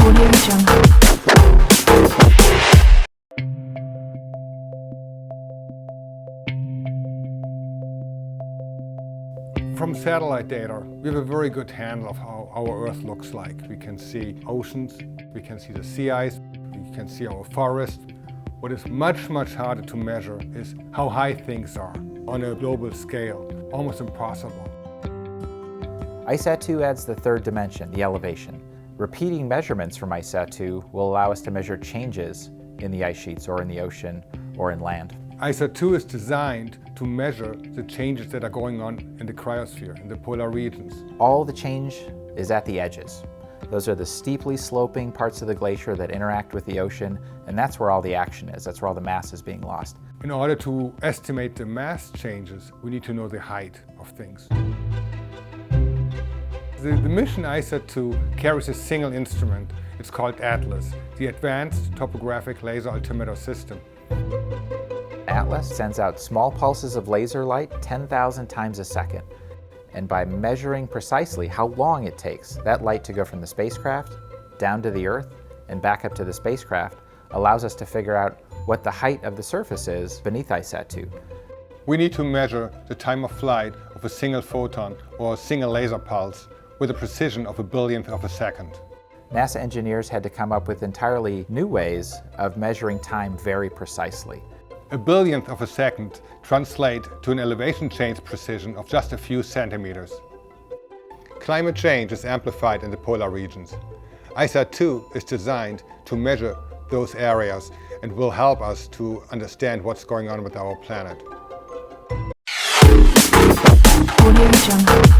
Audio Jungle. From satellite data, we have a very good handle of how our Earth looks like. We can see oceans, we can see the sea ice, we can see our forest. What is much, much harder to measure is how high things are on a global scale. Almost impossible. ICESat 2 adds the third dimension, the elevation. Repeating measurements from ICESat 2 will allow us to measure changes in the ice sheets or in the ocean or in land. ICESat 2 is designed to measure the changes that are going on in the cryosphere, in the polar regions. All the change is at the edges. Those are the steeply sloping parts of the glacier that interact with the ocean, and that's where all the action is. That's where all the mass is being lost. In order to estimate the mass changes, we need to know the height of things. The mission ICESat 2 carries a single instrument. It's called ATLAS, the Advanced Topographic Laser Altimeter System. ATLAS sends out small pulses of laser light 10,000 times a second. And by measuring precisely how long it takes that light to go from the spacecraft down to the Earth and back up to the spacecraft allows us to figure out what the height of the surface is beneath ICESat 2. We need to measure the time of flight of a single photon or a single laser pulse with a precision of a billionth of a second. NASA engineers had to come up with entirely new ways of measuring time very precisely. A billionth of a second translates to an elevation change precision of just a few centimeters. Climate change is amplified in the polar regions. ICESat 2 is designed to measure those areas and will help us to understand what's going on with our planet. Audio Jungle.